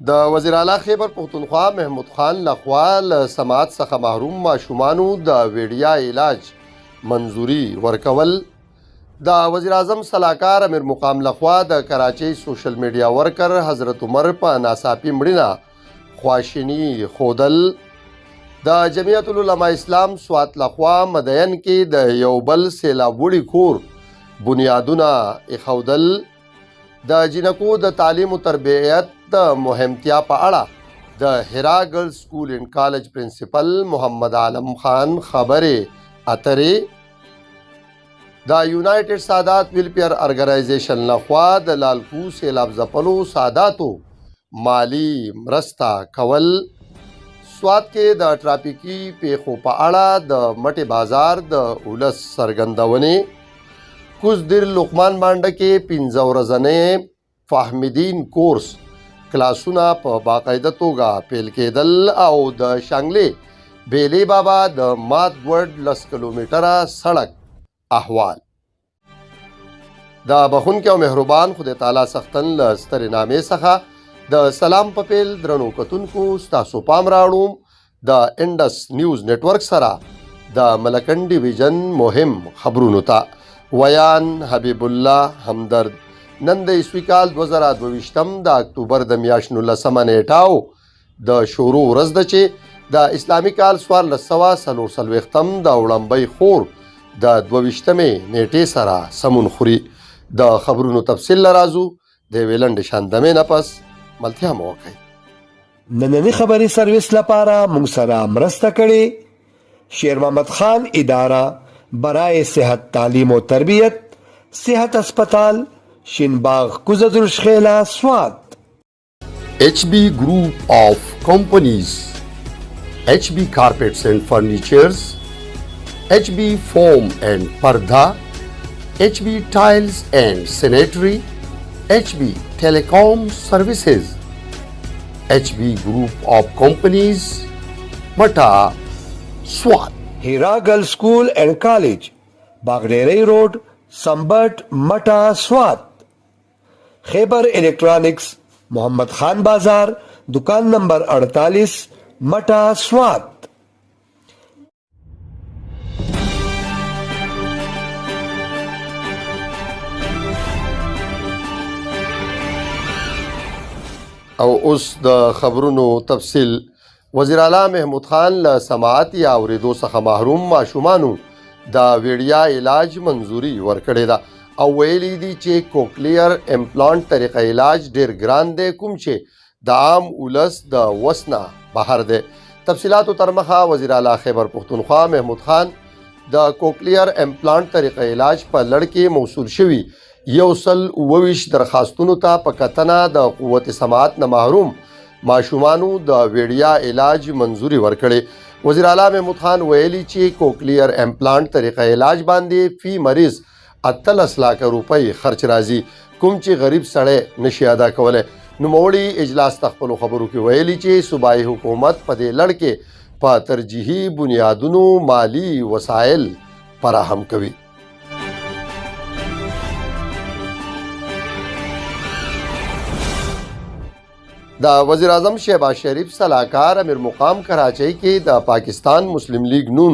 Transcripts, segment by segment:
د وزیر اعلی خیبر پختونخوا محمود خان لخوا له سماعت څخه محروم ماشومانو د ویډیا علاج منظوري ورکول. د وزیر اعظم صلاحکار امیر مقام لخوا د کراچۍ سوشل میډیا ورکر حضرت عمر په ناڅاپي مړینه خواشیني ښودل. د جمعیت العلماء اسلام سوات لخوا مدین کې د یو بل سیلاب وړي کور بنیادونه ایښودل. د جنکو د تعلیم و تربیت د مهمتیا په اړه د حرا ګرلز سکول اینڈ کالج پرنسپل محمد عالم خان خبرې اترې. د یونایټډ سادات ویلفیر ارګنایزیشن لخوا د لالکو سیلاب ځپلو ساداتو مالی مرسته کول. سوات کې د ټرافیکي پیښو په اړه د مټې بازار د ولس څرګندونې. کوزدیر لقمان بانډه کې 15 ورځنی فهمیدین کورس کلاسونه په باقاعده توګه پیل کېدل او د شانګلې بیلی بابا د مات ورډ 10 کیلومتره سړک احوال. د بخونکي او مهربان خدای تعالی سختن له سترې نامې څخه د سلام په پیل درنو کتونکو ستاسو پام راوړم د انډس نیوز نیټورک سره د ملکن ډیویژن مهم خبرونو ته. ویان حبیبالله همدرد. نن د عیسوي کال 2022 د اکتوبر د میاشت 19 نیټه د شروع ورځ ده چې د اسلامي کال 1440 د وړاندې خور د 22 نیټې سره سمون خوري. د خبرونو تفصیل لرازو د ویلند شاندمه نه پس ملتیا مو وکړي. نننی خبري سرویس لپاره موږ سره مرسته کړي شیر محمد خان اداره برای صحت تعلیم و تربیت صحت اسپتال شینباغ کوزدرشخیلا سوات. HB Group of Companies, HB Carpets and Furnitures, HB Foam and Parda, HB Tiles and Sanitary, HB Telecom Services, HB Group of Companies, Mata, Swat. Hira Girls School and College, Baghderi Road, Sambut, Mata, Swat. خیبر الیکٹرانکس محمد خان بازار دکان نمبر 48 مٹا سوات. او اوس د خبرونو تفصیل. وزیر اعلی محمود خان له سماعت یا اوریدو څخه محروم ماشومانو د ویډیا علاج منظوري ورکړې ده او ویلي دي چې کوکلیر امپلانټ طریقه علاج ډیر ګران دی کوم چې د عام ولس د وسنه بهر دی. تفصیلاتو تر مخه وزیر اعلی خیبر پختونخوا محمود خان د کوکلیر امپلانټ طریقه علاج په لړ کې موصول شوي 129 درخواستونو ته په کتنه د قوت سماعت نه محروم ماشومانو د ویډیا علاج منظوري ورکړي. وزیر اعلی محمود خان ویلي چې کوکلیر امپلانټ طریقه علاج باندې فی مریض 18 لک روپۍ خرچ راځي کوم چې غریب سړی نشي ادا کولی. نوموړي اجلاس ته خپلو خبرو کې ویلي چې صوبایي حکومت په دې لړ کې په ترجیحي بنیادونو مالی وسایل فراهم کوي. د وزیر اعظم شهباز شریف صلاحکار امیر مقام کراچۍ کې د پاکستان مسلم لیگ نون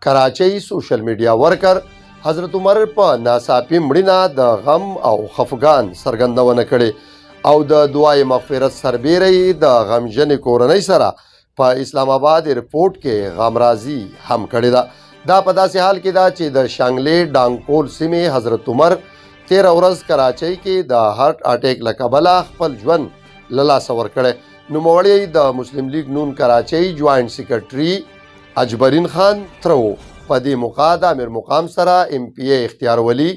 کراچۍ سوشل میډیا ورکر حضرت عمر په ناڅاپي مړینه د غم او خفګان څرګندونه کړې او د دعای مغفرت سربیره د غمجنې کورنۍ سره په اسلام آباد ایرپورټ کې غمرازي هم کړې ده. دا په داسې حال کې ده چې د شانګلې ډانګپول سیمې حضرت عمر 13 ورځ کراچۍ کې د هارت اٹیک له کبله خپل ژوند له لاسه ورکړی. نوموړی د مسلم لیگ نون کراچۍ جوائنټ سیکرټري اجبرین خان ترو په دې موقع د امیر مقام سره ایم پی ای اختیار ولی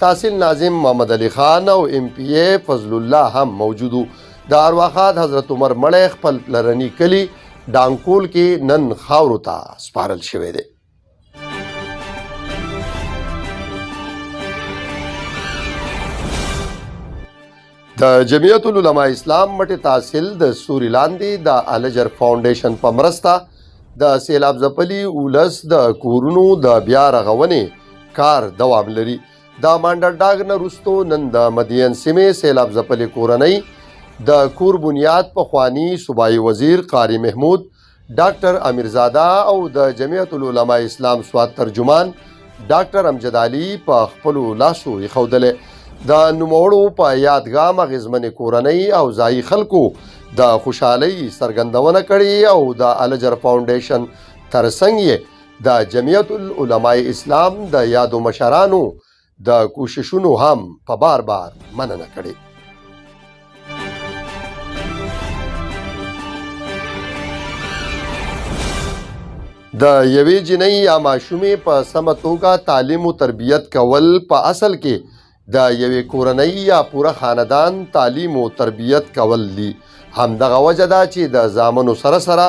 تحصیل ناظم محمد علی خان او ایم پی ای فضل الله هم موجودو. د ارواښاد حضرت عمر مړی خپل پلرني کلي ډانګکول کې نن خاورو ته سپارل شوی دی. د جمعیت العلماء اسلام مټې تحصیل د سوري لاندې د الجر فاونډیشن په مرسته د سیلاب ځپلي ولس د کورونو د بیا رغونې کار دوام لري. د مانډر ډاګ نه وروستو نن د مدین سیمې سیلاب ځپلې کورنۍ د کور بنیاد پخوانی صوبایي وزیر قاری محمود، ډاکټر امیرزاده او د جمعیت العلماء اسلام سوات ترجمان ډاکټر امجد علي په خپلو لاسو ایښودلې. د نوموړو په یادګاه اغېزمنې کورنۍ او ځایي خلکو د خوشحالۍ څرګندونه کړې او د الجر فاونډیشن ترڅنګ یې د جمعیت العلماء اسلام د یادو مشرانو د کوششونو هم په بار بار مننه کړې. د یوې جنۍ یا ماشومې په سمه توګه تعلیم او تربیت کول په اصل کې د یوې کورنۍ یا پوره خاندان تعلیم او تربیت کول دي. همدغه وجه ده چې د زامنو سره سره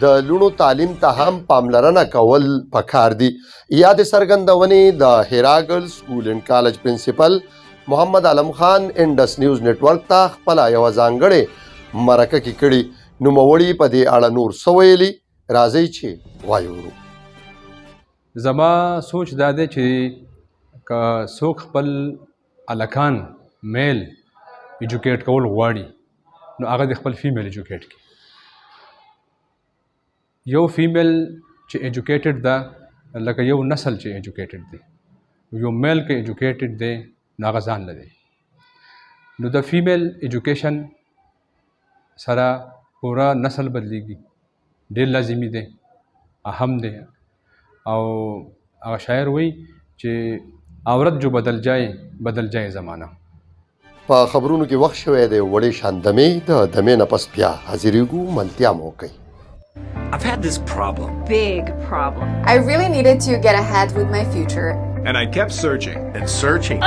د لوڼو تعلیم ته هم پاملرنه کول پکار دي. یاد څرګندونې د هیرا ګرلز سکول اینډ کالج پرنسپل محمد علم خان انډس نیوز نیټورک ته خپله یوه ځانګړې مرکه کې کړي. نوموړي په دې اړه نور څه ویلي، راځئ چې وایو. زما سوچ دا دی چې که څوک خپل الکان میل ایجوکیټ کول غواړي نو هغه د خپل فیمیل ایجوکیټ کړي. یو فیمیل چې ایجوکیټډ ده لکه یو نسل چې ایجوکیټډ دی، یو میل که ایجوکیټډ دی نو هغه ځان نه دی. نو د فیمیل ایجوکیشن سره پورا نسل بدلیږي، ډېر لازمي دی، اهم دی. او هغه شاعر وایي چې عورت جو بدل جائے زمانہ. په خبرونو کې وخت شوی دی وړې شان دمې د دمې نه پس بیا حاضرېږو ملتیا مو کوي. I've had this problem. Big problem. I really needed to get ahead with my future. And I kept searching. And searching.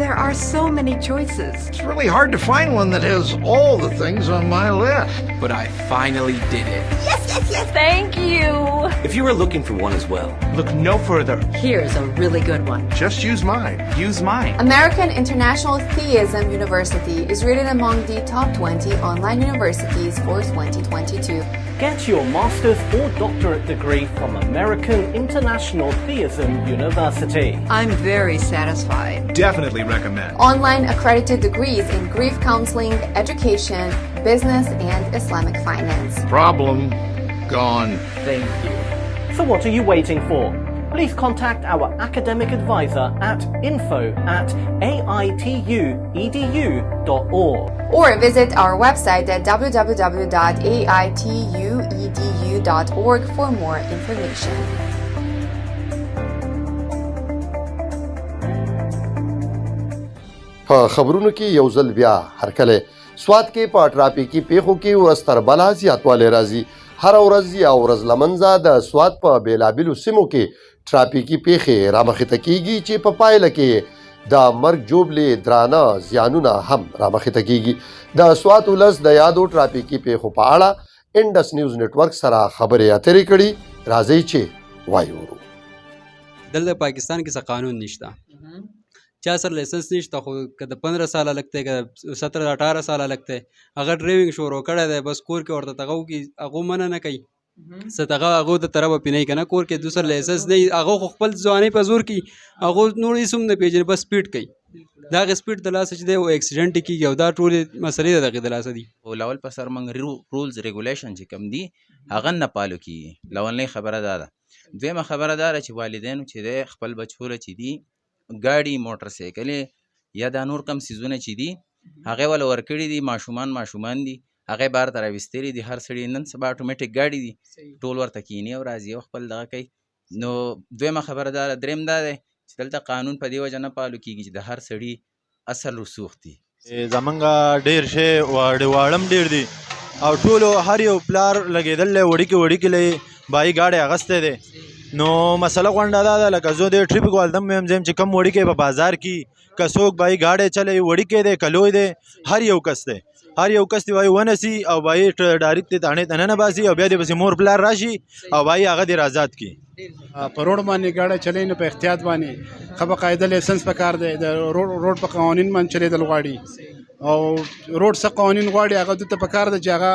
There are so many choices. It's really hard to find one that has all the things on my list. But I finally did it. Yes, yes, yes. Thank you. If you were looking for one as well, look no further. Here's a really good one. Just use mine. Use mine. American International Theism University is rated among the top 20 online universities for 2022. Get your master's or doctorate degree from American International Theism University. I'm very satisfied. Definitely recommend. Online accredited degrees in grief counseling, education, business, and Islamic finance. Problem gone. Thank you. So what are you waiting for? Please contact our academic advisor at info@aituedu.org. Or visit our website at www.aituedu.org for more information. په خبرونو کې یو ځل بیا هرکلی سوات کې په ټرافیکي پیښو کې ورځ تر بله زیاتوالی راځي. هره ورځ یا ورځ له منځه د سوات په بېلابېلو سیمو کې ټرافیکي پیښې رامخته کېږي چې په پایله کې د مرګ جوړلې درانه زیانونه هم رامخته کېږي. د سوات ولس د یادو ټرافیکي پیښو په اړه انډس نیوز نیټورک سره خبرې اترې کړي. راځئ چې وایو. دلته پاکستان کې څه قانون نشته، چا سره لایسنس نشته، خو که د 15 ساله لګ دی، که 17-18 ساله لګ دی، هغه ډرایوینګ شروع کړی دی، بس کور کې ورته دغه وکړي، هغه منع نه کوي څه دغه هغو د طرفه پې نه وي که نه، کور کې دوسر لایسنس نه وي، هغه خو خپل ځوانۍ په زور کوي، هغو نور هېڅ هم نه پېژني، بس سپیډ کوي. د هغې سپیډ د لاسه چې دی او اکسیډنټ یې کېږي او دا ټولې مسلې د هغې د لاسه دي. لاول په سر موږ رولز ریګولیشن چې کوم دي هغه نه پالو کېږي. لومړنۍ خبره دا ده. دویمه خبره دا ده چې والدینو چې دی خپل بچو له چې دي ګاډي موټر سایکلې یا دا نور کم څیزونه چې دي هغې وله ورکړي دي، ماشومان دي، هغې بار ته راویستلي دي. هر سړي نن سبا اټومیټک ګاډي دي، ټول ورته کیني او راځي او خپل دغه کوي. نو دویمه خبره دا ده. دریم دا دی چې دلته قانون په دې وجه نه پالو کېږي چې د هر سړي اصل رسوخ دي. زمونږ ډېر شی واړم ډېر دي او ټولو هر یو پلار لګېدلی وړیکې بایي ګاډی اغستی دی. نو مسله غونډه دا ده لکه زه د ټریفک والدم ویم زیم چې کم وړیکی په بازار کې که څوک بایي ګاډی چلوي، وړیکی دی که لوی دی، هر یو کس دی وایي ونسي او بایي ډایرکټ دې تاڼې ته ننباسي او بیا دې پسې مور پلار راشي او بایي هغه دې آزاد کړي. په روډ باندې ګاډی چلوي نو په احتیاط باندې ښه په قاعده لایسنس پکار دی، د روډ په قوانین باندې چلېدل غواړي او روډ څه قوانین غواړي هغه دې ته پکار دی چې هغه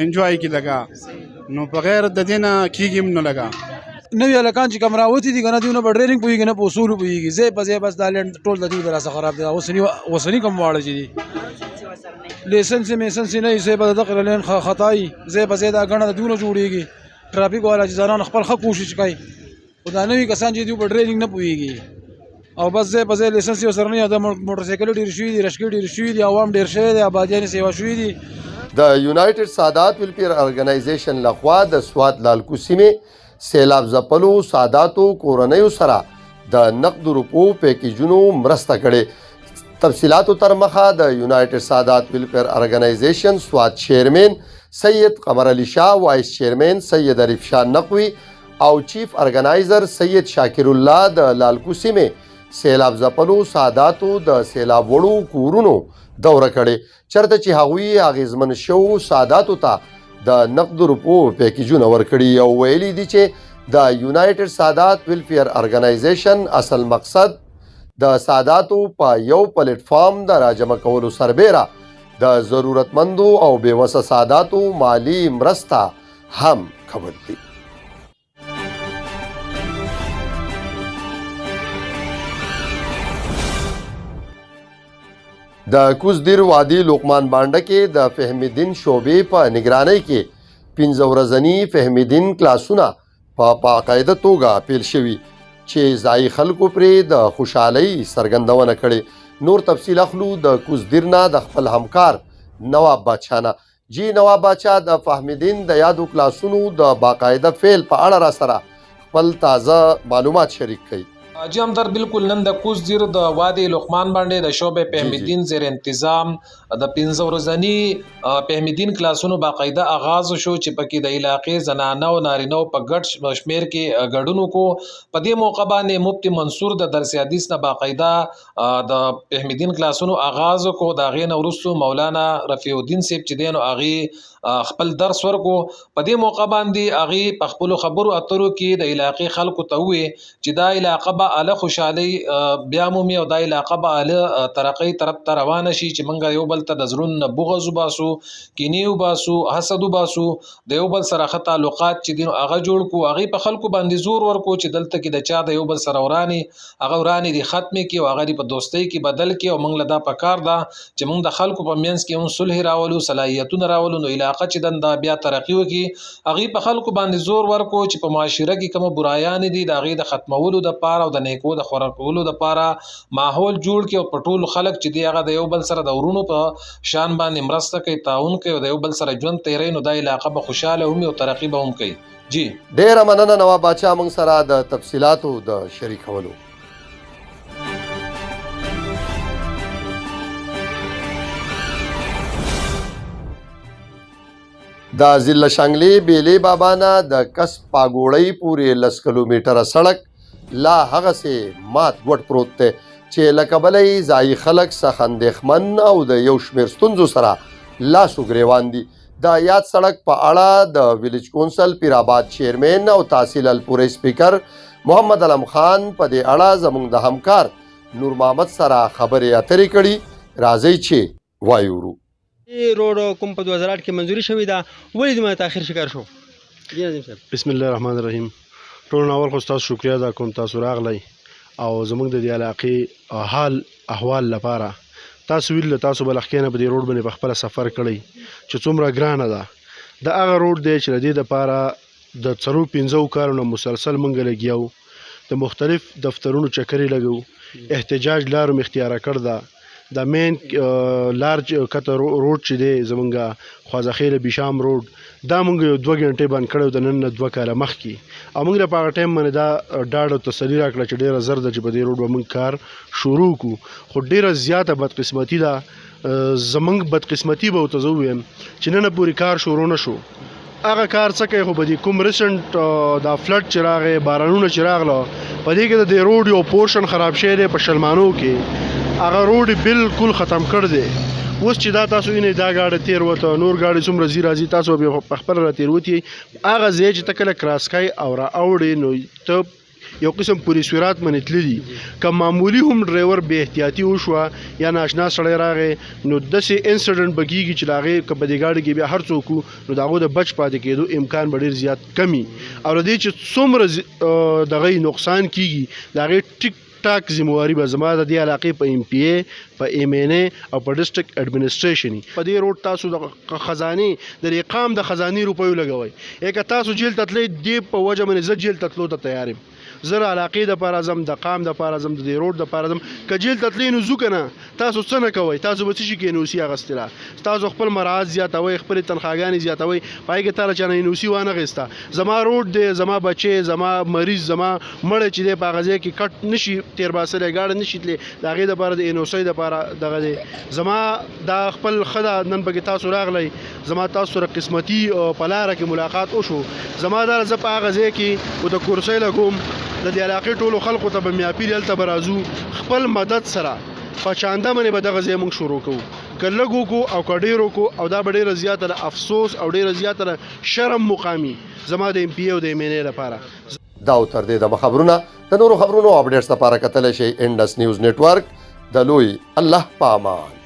انجوای کړي لګا، نو بغیر د دې نه کېږي هم نه لګا. نوی هلکان چې کوم راوتي دي که نه دوی نه په ډرایوینګ پوهېږي نه په اصولو پوهېږي، ځای په ځای بس دا لینډ ټول د دوی د لاسه خراب دی. اوسني کوم واړه چې دي لیسنس میسنس نه یې به دغه لین خطای زه به زیاده غنه دونه جوړیږي ټرافیک والا چې ځانان خپل خپل کوشش کوي او دا نوې کسان چې دی په ډرایوینګ نه پوهیږي او بس زه په لیسنس یې سره نه د موټر سایکل ډیر شوی دي رشکې ډیر شوی دي عوام ډیر شوی دي آبادیان سیوا شوی دي د یونایټډ سادات ویلفیر ارګنایزیشن لخوا د سوات لالکو سیمې سیلاب ځپلو ساداتو کورنیو سره د نقد روپو پیکیجونو مرسته کړې. تفصیلاتو تر مخه د یونایټډ سادات ویلفیر ارګنایزیشن سوات چیرمن سید قمر علی شاه، وایس چیرمن سید عریف شاه نقوی او چیف ارګنایزر سید شاکر الله د لالکو سیمې سیلاب ځپلو ساداتو د سیلاب وړو کورونو دوره کړې، چرته چې هغوی اغیزمن شوو ساداتو ته د نقد روپو پیکیجونه ورکړي او ویلي دي چې د یونایټډ سادات ویلفیر ارګنایزیشن اصل مقصد د ساداتو په یو پلیټ فارم د راجمع کولو سربیره د ضرورتمندو او بېوسه ساداتو مالی مرسته هم کول دي. د کوزدیر وادي لقمان بانډه کې د فهمیدین شعبې په نگرانۍ کې 15 ورځني فهمیدین کلاسونه په باقاعده توګه پیل شوي چې ځایي خلکو پرې د خوشحالۍ څرګندونه کړې. نور تفصیل اخلو د کوزدیر نه د خپل همکار نواب باچا نه. جی نواب باچا د فهمیدین د یادو کلاسونو د باقاعده فعل په اړه را سره خپل تازه معلومات شریک کړي. جی همدرد بالکل نن د کوزدیر د وادي لقمان باندې د شعبې فهمیدین زیر انتظام د 15 ورځني فهمیدین کلاسونو باقاعده آغاز شو چې پکې د علاقې زنانه او نارینه په ګډ شمیر کې ګډون کو. په دې موقع باندې مفتی منصور د درس حدیث نه باقاعده د فهمیدین کلاسونو آغاز کو. دا غین ورسو مولانا رفیع الدین صاحب چې دین او اغي خپل درس ورکو. په دې موقع باندې اغي په خپل خبرو اترو کې د علاقې خلکو ته وې چې دا علاقه به اله خوشحالي بیا مومي او دا علاقه به اله ترقی طرف ته روانه شي چې موږ یو بل ته د زړونو نه بغض وباسو، کینې وباسو، حسد وباسو، د یو بل سره ښه تعلقات چې دي نو هغه جوړ کو. هغې په خلکو باندې زور ورکو چې دلته کې د چا د یو بل سره ورانې هغه ورانې دي ختمې کړي او هغه دې په دوستۍ کې بدل کړي او موږ له دا پکار ده چې موږ د خلکو په منځ کې هم صلح راولو، صلاحیتونه راولو، نو علاقه چې دنده بیا ترقي وکړي. هغې په خلکو باندې زور ورکو چې په معاشره کې کومه برایانې دي د هغې د ختمولو دپاره او د نیکو د خوراکولو دپاره ماحول جوړ کړي او په ټولو خلک چې دی هغه د یو بل سره د ورونو په شان باندې مرسته کوي، تعاون کوي او د یو بل سره ژوند تیروي، نو دا علاقه به خوشحاله هم او ترقي به هم کوي. جی ډیره مننه نواب باچا موږ سره د تفصیلاتو د شریکولو. د ضلع شانګلې بیلې بابا نه د کس پاګوړۍ پورې 10 کیلومتره سړک لا هغسې مات ګوټ پروت دی چې له کبله یې ځایي خلک څخه اندېښمن او د یو شمېر ستونزو سره لاس و ګرېوان دي. د یاد سړک په اړه د ویلیج کونسل پیرآباد چیرمن او تحصیل الپورې سپیکر محمد علم خان په دې اړه زموږ د همکار نور محمد سره خبرې اترې کړي. راځئ چې وایو. روډ کوم په 2008 کې منځوري شوې ده ولې دومره تاخیر شکار شو؟ بسم الله الرحمن الرحیم. ټول اول خو تاسو شکریا ده کوم تاسو راغلی او زموږ د دې علاقې حال احوال لپاره تاسو ویل تاسو بلخکینه په دې روډ باندې په خپل سفر کړی چې څومره ګرانه ده. د هغه روډ دی چې د دې لپاره د 4-5 کارونو مسلسل مونږ لګیو، د مختلف دفترونو چکرې لګو، احتجاج لارو اختیار کړ ده. د مین لارج کته روډ چې دی زمونږه خوازخیل بیشام روډ دا مونږ یو 2 غنټې باندې کړو د نن 2 کاله مخکې او مونږ په هغه ټایم باندې دا ډاډ او تسلي راکړه چې ډیره زر ده چې په دې روډ به مونږ کار شروع کړو. خو ډیره زیاته بدقسمتي ده. زمونږ بدقسمتي به ورته زه ووایم چې نن پورې کار شروع نه شو. هغه کار څه کوي خو به دې کوم ریسنټ دا فلډ چې راغی، بارانونه چې راغله، په دې کې د دې روډ یو پورشن خراب شوی دی په شلمانو کې. هغه روډ بالکل ختم کړ دی. اوس چې دا تاسو یې دا ګاډی تیر وته نور ګاډی څومره ځي راځي تاسو به په خپله را تیر وتې هغه ځای چې ته کله کراس کوې او را اوړې نو ته یو قسم پولیس سرعت باندې تللي که معمولي هم ډرایور بې احتیاطي وشوه یا ناشنا سړی راغی نو داسې انسیډنټ به کېږي چې د هغې که په دې ګاډي کې بیا هر څوک وو نو د هغو د بچ پاتې کېدو امکان به ډېر زیات کمي او د دې چې څومره دغه نقصان کېږي د هغې ټاک ذمہواري به زما د دې علاقې په ایم پی ای په ایم این ای او په ډسټرکټ اډمنسټریشن په دې روډ تاسو د خزانې د اقام د خزانې روپیو لګوئ که تاسو جیل ته تلئ دې په وجه باندې زه جیل ته تلو ته تیار یم زه د علاقې دپاره ځم د قام دپاره ځم د دې روډ دپاره ځم که جیل ته تلئ نو ځو که نه تاسو څه نه کوئ تاسو به څه شي کې ان او سي اخیستې ده تاسو خپل مراعات زیاتوئ خپلې تنخواګانې زیاتوئ په هغې کې تا له چا نه ان او سي وانه اخیسته زما روډ دی زما بچی زما مریض زما مړی چې دی په هغه ځای کې کټ نه شي تېر باسلی ګاډه نه شي تللی د هغې دپاره د ان او سی دپاره دغه دی زما دا خپل ښه ده نن پکې تاسو راغلی زما تاسو سره قسمتي په لاره کې ملاقات وشو زما دا زه په هغه ځای کې و د کورسۍ لګوم د دې علاقې ټولو خلکو ته به مې اپیل هلته به راځو خپل مدد سره په چانده باندې به دغه ځای موږ شروع کوو که لږ وکړو او که ډېر وکړو او دا به ډېره زیاته د افسوس او ډېره زیاته د شرم مقامي زما د ایم پی ای او د ایم این ای لپاره دا او تر دې دمه خبرونه د نورو خبرونو اپډیټس لپاره کتلی شئ انډس نیوز نیټورک د لوی الله په امان